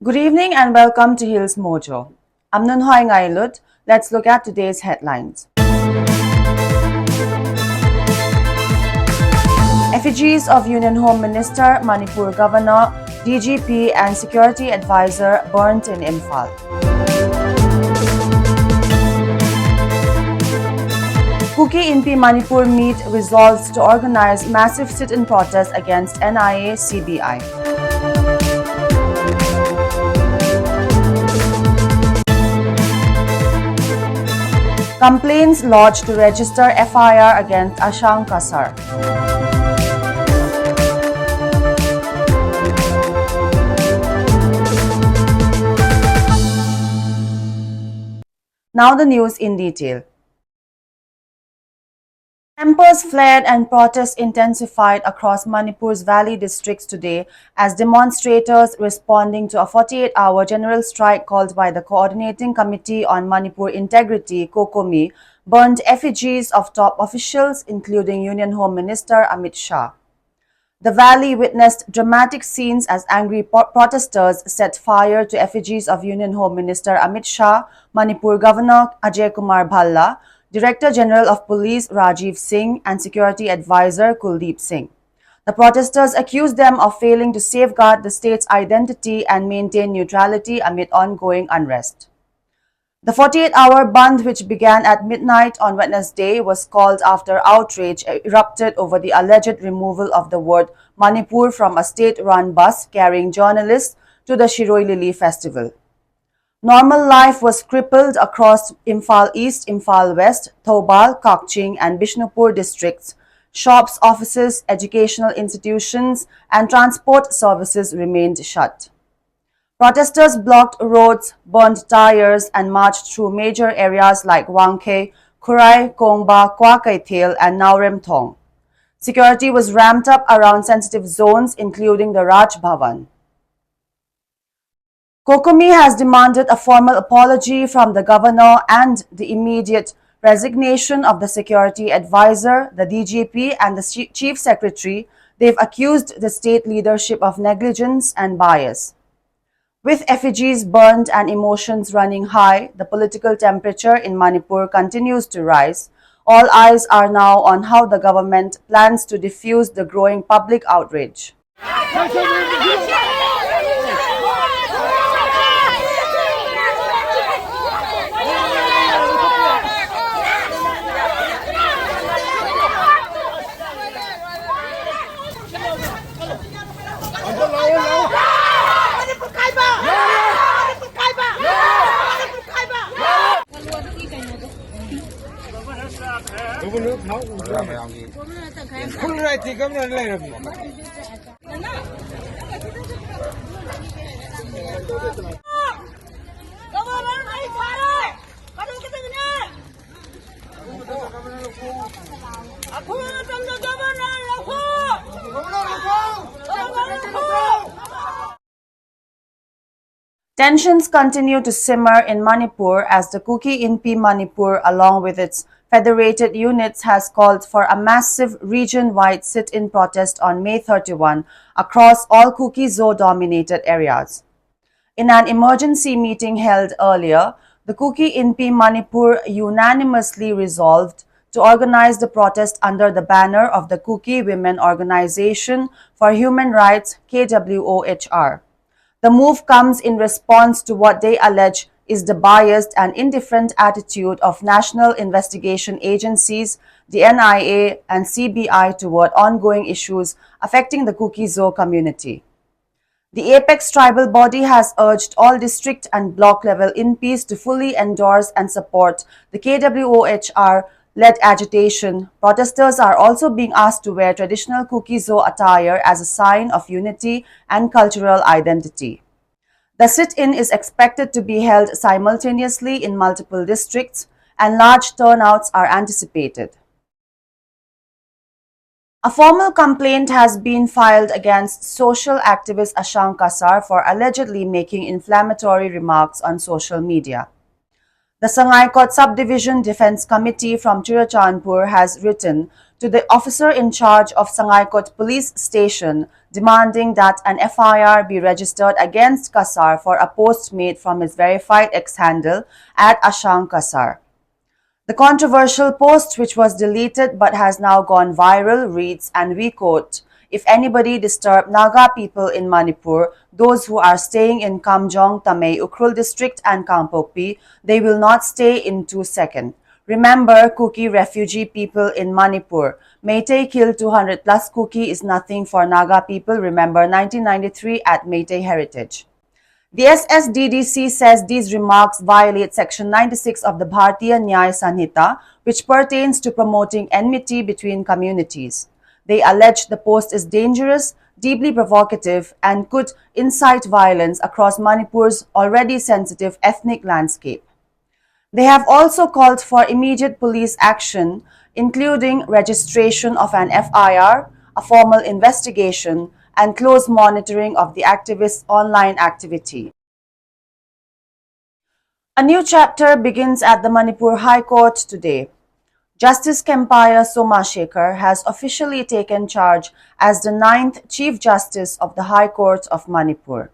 Good evening and welcome to Hills Mojo. I'm Nunhoy Ngailut. Let's look at today's headlines. Effigies of Union Home Minister, Manipur Governor, DGP and Security Advisor burnt in Imphal. Kuki MP Manipur meet resolves to organize massive sit-in protest against NIA CBI. Complaints lodged to register FIR against Ashang Kasar. Now the news in detail. Tempers flared and protests intensified across Manipur's valley districts today as demonstrators responding to a 48-hour general strike called by the Coordinating Committee on Manipur Integrity (COCOMI) burned effigies of top officials including Union Home Minister Amit Shah. The valley witnessed dramatic scenes as angry protesters set fire to effigies of Union Home Minister Amit Shah, Manipur Governor Ajay Kumar Bhalla, Director General of Police Rajiv Singh and Security Advisor Kuldeep Singh. The protesters accused them of failing to safeguard the state's identity and maintain neutrality amid ongoing unrest. The 48-hour bandh, which began at midnight on Wednesday, was called after outrage erupted over the alleged removal of the word Manipur from a state-run bus carrying journalists to the Shiroi Lili festival. Normal life was crippled across Imphal East, Imphal West, Thoubal, Kakching and Bishnupur districts. Shops, offices, educational institutions and transport services remained shut. Protesters blocked roads, burned tires and marched through major areas like Wangkhe, Kurai, Kongba, Kwakaithel and Naurem Thong. Security was ramped up around sensitive zones including the Raj Bhavan. COCOMI has demanded a formal apology from the governor and the immediate resignation of the security advisor, the DGP and the chief secretary. They've accused the state leadership of negligence and bias. With effigies burned and emotions running high, the political temperature in Manipur continues to rise. All eyes are now on how the government plans to diffuse the growing public outrage. Tensions continue to simmer in Manipur as the Kuki MP Manipur, along with its federated units, has called for a massive region-wide sit-in protest on May 31 across all Kuki-Zo-dominated areas. In an emergency meeting held earlier, the Kuki MP Manipur unanimously resolved to organize the protest under the banner of the Kuki Women Organization for Human Rights (KWOHR). The move comes in response to what they allege is the biased and indifferent attitude of national investigation agencies, the NIA and CBI toward ongoing issues affecting the Kuki-Zo community. The apex tribal body has urged all district and block level MPs to fully endorse and support the KWOHR-led agitation. Protesters are also being asked to wear traditional Kuki-Zo attire as a sign of unity and cultural identity. The sit-in is expected to be held simultaneously in multiple districts, and large turnouts are anticipated. A formal complaint has been filed against social activist Ashang Kasar for allegedly making inflammatory remarks on social media. The Sangaikot Subdivision Defense Committee from Churachandpur has written to the officer in charge of Sangaikot Police Station demanding that an FIR be registered against Kasar for a post made from his verified X handle at Ashang Kasar. The controversial post, which was deleted but has now gone viral, reads, and we quote, "If anybody disturb Naga people in Manipur, those who are staying in Kamjong, Tamei, Ukhrul district and Kampokpi, they will not stay in 2 seconds. Remember Kuki refugee people in Manipur. Meitei killed 200 plus Kuki is nothing for Naga people. Remember 1993 at Meitei Heritage." The SSDDC says these remarks violate Section 96 of the Bharatiya Nyaya Sanhita, which pertains to promoting enmity between communities. They allege the post is dangerous, deeply provocative, and could incite violence across Manipur's already sensitive ethnic landscape. They have also called for immediate police action, including registration of an FIR, a formal investigation, and close monitoring of the activists' online activity. A new chapter begins at the Manipur High Court today. Justice Kempaya Somashekar has officially taken charge as the 9th Chief Justice of the High Court of Manipur.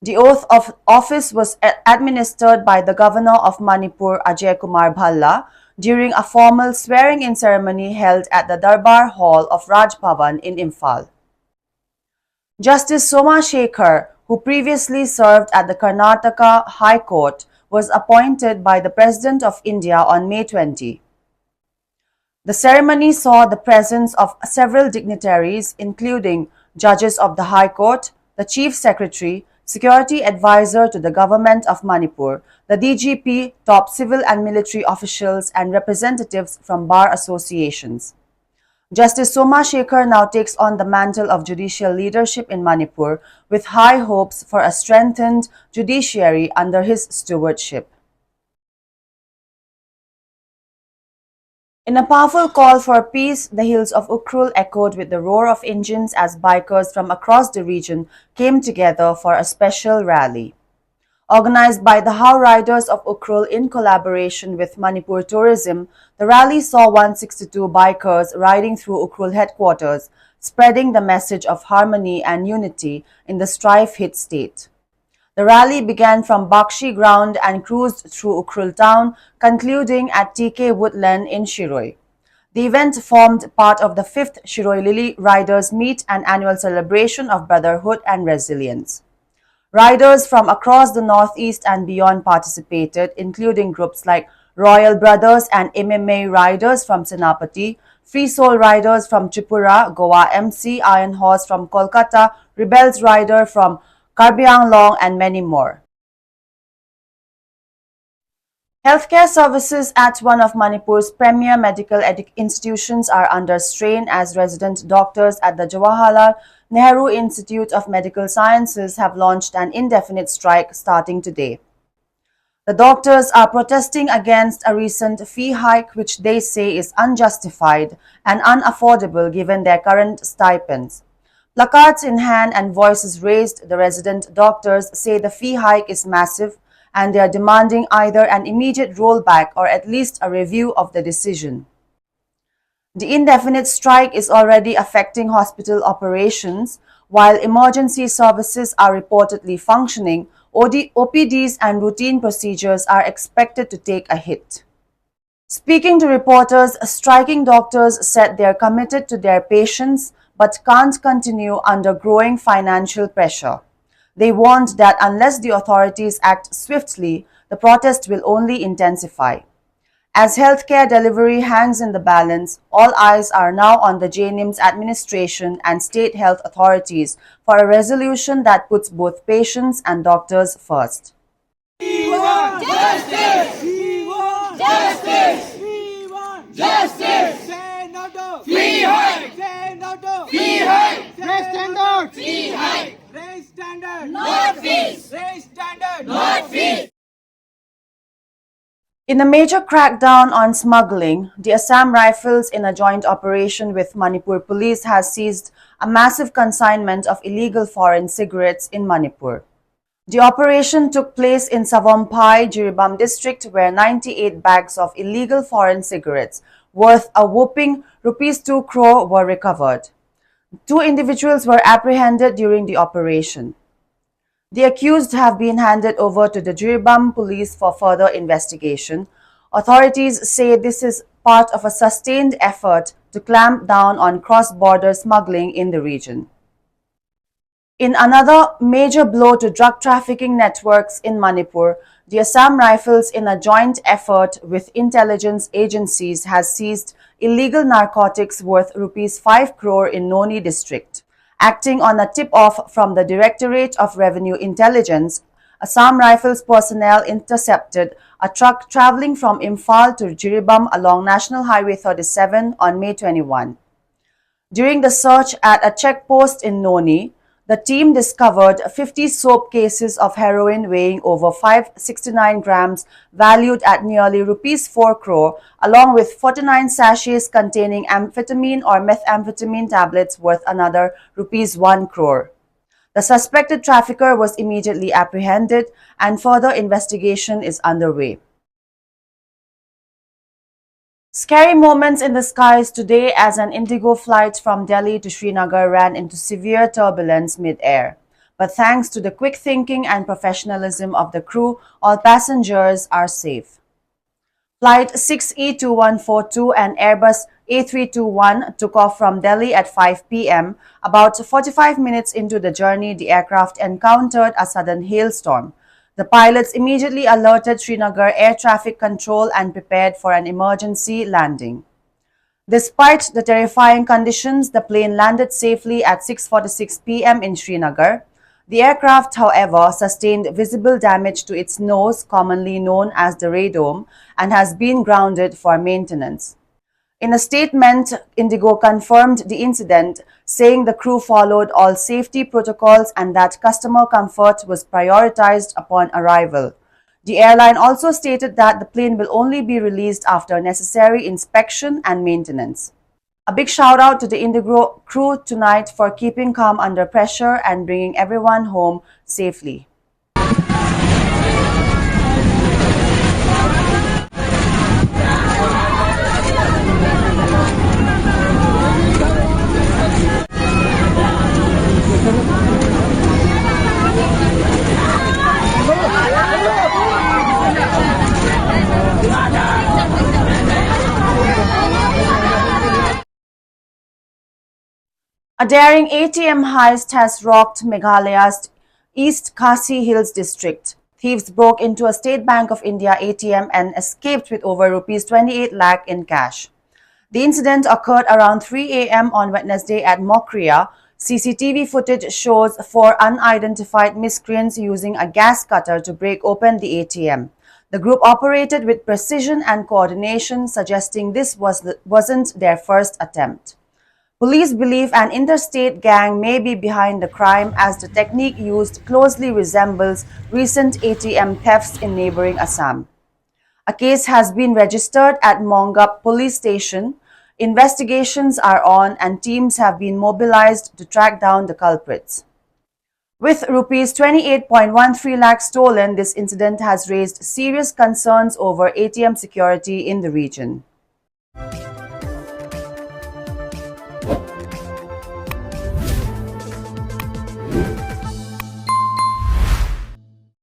The oath of office was administered by the Governor of Manipur, Ajay Kumar Bhalla, during a formal swearing-in ceremony held at the Darbar Hall of Raj Bhavan in Imphal. Justice Somashekar, who previously served at the Karnataka High Court, was appointed by the President of India on May 20. The ceremony saw the presence of several dignitaries, including judges of the High Court, the Chief Secretary, Security Advisor to the Government of Manipur, the DGP, top civil and military officials, and representatives from bar associations. Justice Somashekar now takes on the mantle of judicial leadership in Manipur, with high hopes for a strengthened judiciary under his stewardship. In a powerful call for peace, the hills of Ukhrul echoed with the roar of engines as bikers from across the region came together for a special rally. Organized by the How Riders of Ukhrul in collaboration with Manipur Tourism, the rally saw 162 bikers riding through Ukhrul headquarters, spreading the message of harmony and unity in the strife-hit state. The rally began from Bakshi ground and cruised through Ukhrul town, concluding at TK Woodland in Shiroi. The event formed part of the 5th Shiroi Lily Riders Meet, an annual celebration of brotherhood and resilience. Riders from across the northeast and beyond participated, including groups like Royal Brothers and MMA Riders from Senapati, Free Soul Riders from Tripura, Goa MC, Iron Horse from Kolkata, Rebels Rider from Karbi Anglong, and many more. Healthcare services at one of Manipur's premier medical institutions are under strain as resident doctors at the Jawaharlal Nehru Institute of Medical Sciences have launched an indefinite strike starting today. The doctors are protesting against a recent fee hike which they say is unjustified and unaffordable given their current stipends. Placards in hand and voices raised, the resident doctors say the fee hike is massive and they are demanding either an immediate rollback or at least a review of the decision. The indefinite strike is already affecting hospital operations. While emergency services are reportedly functioning, OPDs and routine procedures are expected to take a hit. Speaking to reporters, striking doctors said they are committed to their patients but can't continue under growing financial pressure. They warned that unless the authorities act swiftly, the protest will only intensify. As healthcare delivery hangs in the balance, all eyes are now on the JNIM's administration and state health authorities for a resolution that puts both patients and doctors first. We want justice! We want justice! We want justice! Say no to fee hike! Say no to fee hike! Raise standards! Fee hike! Raise standards! Not fees! Raise standards! Not fees! In a major crackdown on smuggling, the Assam Rifles, in a joint operation with Manipur Police, has seized a massive consignment of illegal foreign cigarettes in Manipur. The operation took place in Savompai, Jiribam district, where 98 bags of illegal foreign cigarettes worth a whopping rupees 2 crore were recovered. 2 individuals were apprehended during the operation. The accused have been handed over to the Jiribam police for further investigation. Authorities say this is part of a sustained effort to clamp down on cross-border smuggling in the region. In another major blow to drug trafficking networks in Manipur, the Assam Rifles, in a joint effort with intelligence agencies, has seized illegal narcotics worth rupees 5 crore in Noni district. Acting on a tip-off from the Directorate of Revenue Intelligence, Assam Rifles personnel intercepted a truck traveling from Imphal to Jiribam along National Highway 37 on May 21. During the search at a checkpost in Noni, the team discovered 50 soap cases of heroin weighing over 569 grams, valued at nearly rupees 4 crore, along with 49 sachets containing amphetamine or methamphetamine tablets worth another rupees 1 crore. The suspected trafficker was immediately apprehended and further investigation is underway. Scary moments in the skies today as an Indigo flight from Delhi to Srinagar ran into severe turbulence mid-air. But thanks to the quick thinking and professionalism of the crew, all passengers are safe. Flight 6E2142 and Airbus A321 took off from Delhi at 5 p.m. About 45 minutes into the journey, the aircraft encountered a sudden hailstorm. The pilots immediately alerted Srinagar Air Traffic Control and prepared for an emergency landing. Despite the terrifying conditions, the plane landed safely at 6:46 p.m. in Srinagar. The aircraft, however, sustained visible damage to its nose, commonly known as the radome, and has been grounded for maintenance. In a statement, Indigo confirmed the incident, saying the crew followed all safety protocols and that customer comfort was prioritized upon arrival. The airline also stated that the plane will only be released after necessary inspection and maintenance. A big shout out to the Indigo crew tonight for keeping calm under pressure and bringing everyone home safely. A daring ATM heist has rocked Meghalaya's East Khasi Hills district. Thieves broke into a State Bank of India ATM and escaped with over rupees 28 lakh in cash. The incident occurred around 3 a.m. on Wednesday at Mokria. CCTV footage shows 4 unidentified miscreants using a gas cutter to break open the ATM. The group operated with precision and coordination, suggesting this wasn't their first attempt. Police believe an interstate gang may be behind the crime as the technique used closely resembles recent ATM thefts in neighboring Assam. A case has been registered at Mongup police station. Investigations are on and teams have been mobilized to track down the culprits. With rupees 28.13 lakh stolen, this incident has raised serious concerns over ATM security in the region.